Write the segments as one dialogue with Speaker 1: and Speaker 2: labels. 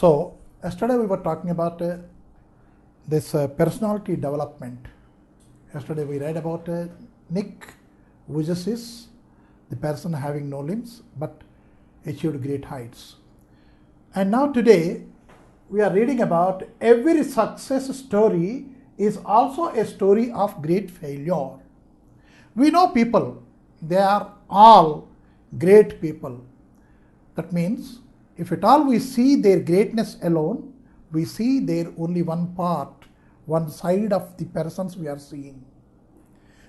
Speaker 1: So, yesterday we were talking about this personality development. Yesterday we read about Nick Vujicic, the person having no limbs but achieved great heights. And now today we are reading about every success story is also a story of great failure. We know people, they are all great people. That means if at all we see their greatness alone, we see their only one part, one side of the persons we are seeing.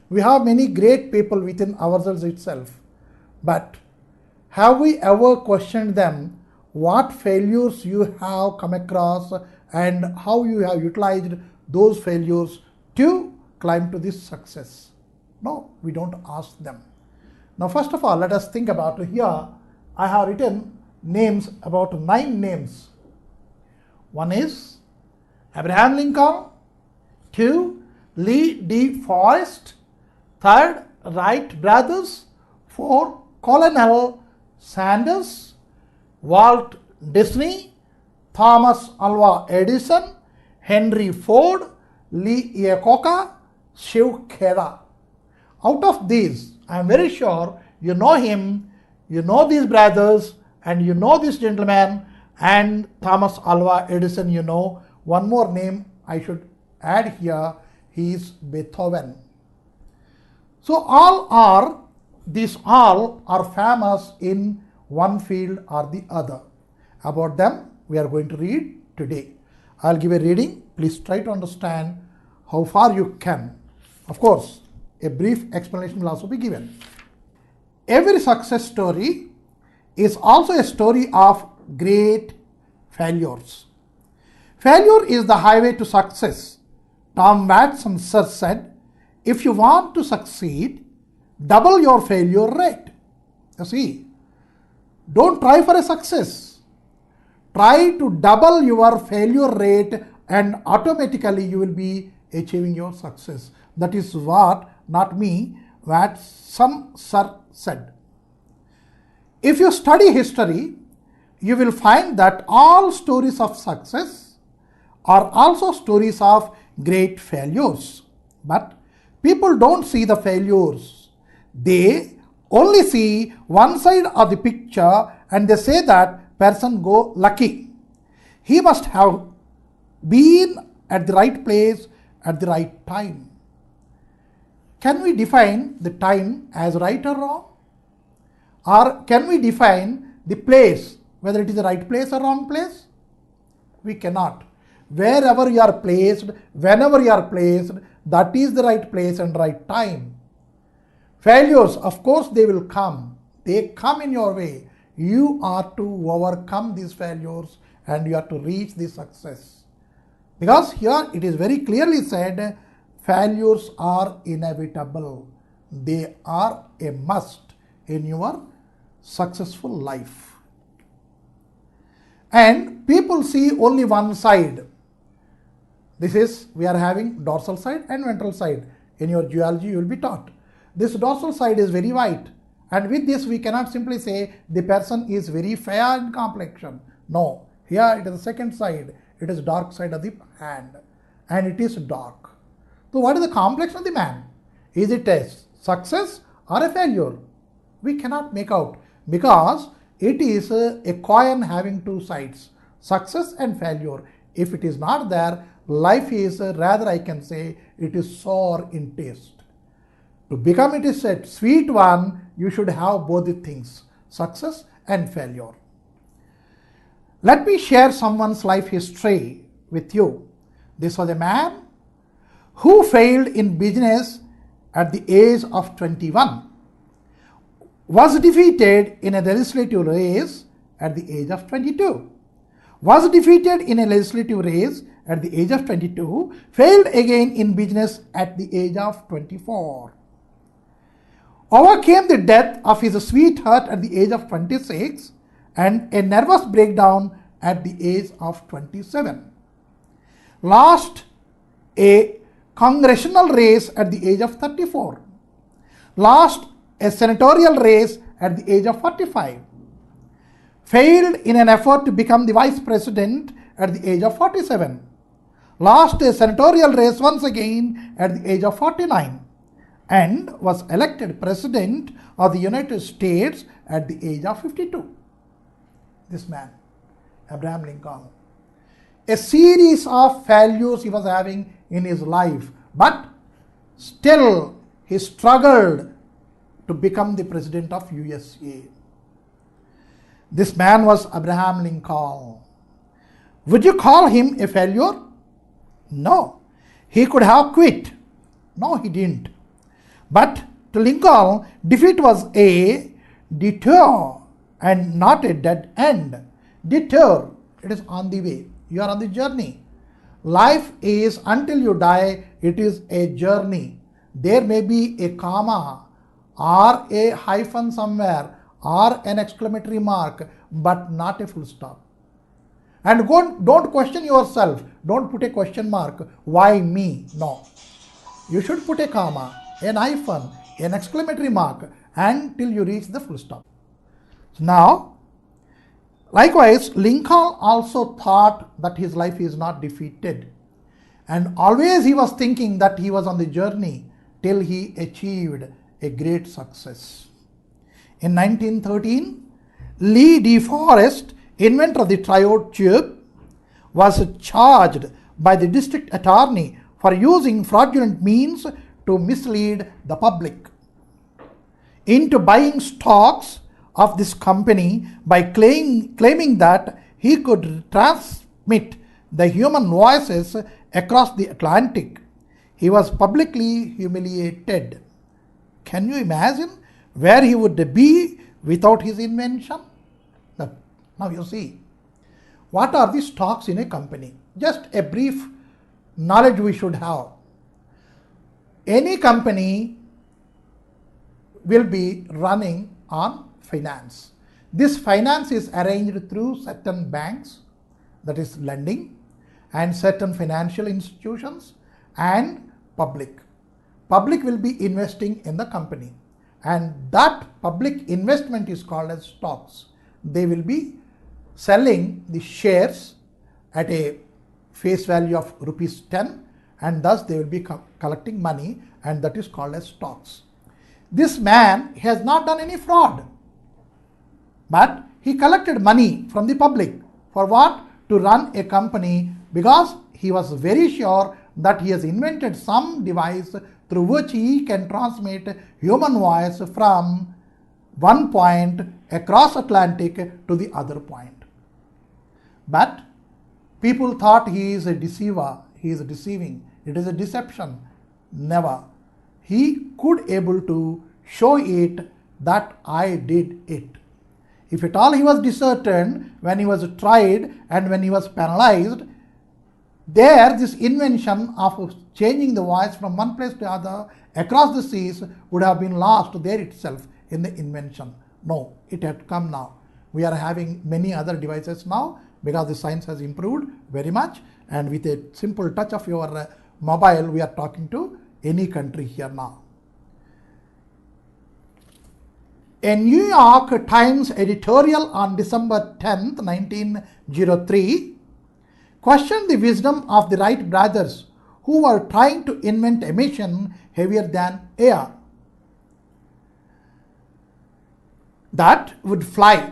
Speaker 1: We have many great people within ourselves itself, but have we ever questioned them what failures you have come across and how you have utilized those failures to climb to this success? No, we don't ask them. Now first of all, let us think about here. I have written names, about 9 names. One is Abraham Lincoln, 2 Lee D. Forrest, 3rd Wright brothers, 4 Colonel Sanders, Walt Disney, Thomas Alva Edison, Henry Ford, Lee Iacocca, Shiv Khera. Out of these, I am very sure you know him, you know these brothers, and you know this gentleman, and Thomas Alva Edison, you know. One more name I should add here, he is Beethoven. So these all are famous in one field or the other. About them we are going to read today. I'll give a reading. Please try to understand how far you can. Of course, a brief explanation will also be given. Every success story is also a story of great failures. Failure is the highway to success. Tom Watson sir said, if you want to succeed, double your failure rate. You see, don't try for a success. Try to double your failure rate and automatically you will be achieving your success. That is what, not me, Watson sir said. If you study history, you will find that all stories of success are also stories of great failures. But people don't see the failures. They only see one side of the picture and they say that person go lucky. He must have been at the right place at the right time. Can we define the time as right or wrong? Or can we define the place, whether it is the right place or wrong place? We cannot. Wherever you are placed, whenever you are placed, that is the right place and right time. Failures, of course, they will come. They come in your way. You are to overcome these failures and you are to reach the success. Because here it is very clearly said, failures are inevitable. They are a must in your successful life. And people see only one side. This is, we are having dorsal side and ventral side. In your geology you will be taught. This dorsal side is very white, and with this we cannot simply say the person is very fair in complexion. No, here it is the second side. It is dark side of the hand and it is dark. So what is the complexion of the man? Is it a success or a failure? We cannot make out because it is a coin having two sides, success and failure. If it is not there, life is rather, I can say, it is sour in taste. To become it is a sweet one, you should have both the things, success and failure. Let me share someone's life history with you. This was a man who failed in business at the age of 21, was defeated in a legislative race at the age of 22, was defeated in a legislative race at the age of 22, failed again in business at the age of 24, overcame the death of his sweetheart at the age of 26 and a nervous breakdown at the age of 27, lost a congressional race at the age of 34, lost a senatorial race at the age of 45, failed in an effort to become the vice president at the age of 47, lost a senatorial race once again at the age of 49, and was elected president of the United States at the age of 52. This man, Abraham Lincoln. A series of failures he was having in his life, but still he struggled to become the president of USA. This man was Abraham Lincoln. Would you call him a failure? No. He could have quit. No, he didn't. But to Lincoln, defeat was a detour and not a dead end. Detour, it is on the way. You are on the journey. Life is, until you die, it is a journey. There may be a comma or a hyphen somewhere or an exclamatory mark, but not a full stop. And don't question yourself. Don't put a question mark. Why me? No. You should put a comma, an hyphen, an exclamatory mark until you reach the full stop. Now, likewise, Lincoln also thought that his life is not defeated. And always he was thinking that he was on the journey till he achieved a great success. In 1913, Lee De Forest, inventor of the triode tube, was charged by the district attorney for using fraudulent means to mislead the public into buying stocks of this company by claiming that he could transmit the human voices across the Atlantic. He was publicly humiliated. Can you imagine where he would be without his invention? Now you see, what are the stocks in a company? Just a brief knowledge we should have. Any company will be running on finance. This finance is arranged through certain banks, that is lending, and certain financial institutions and public. Public will be investing in the company, and that public investment is called as stocks. They will be selling the shares at a face value of rupees 10, and thus they will be collecting money, and that is called as stocks. This man has not done any fraud, but he collected money from the public. For what? To run a company, because he was very sure that he has invented some device through which he can transmit human voice from one point across Atlantic to the other point. But people thought he is a deceiver, he is deceiving, it is a deception. Never. He could able to show it that I did it. If at all he was discertained when he was tried and when he was penalized, there this invention of changing the voice from one place to other across the seas would have been lost there itself in the invention. No, it had come now. We are having many other devices now because the science has improved very much, and with a simple touch of your mobile we are talking to any country here now. A New York Times editorial on December 10th, 1903 questioned the wisdom of the Wright brothers, who were trying to invent a machine heavier than air that would fly.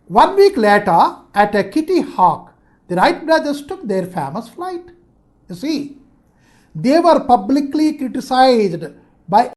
Speaker 1: 1 week later, at a Kitty Hawk, the Wright brothers took their famous flight. You see, they were publicly criticized by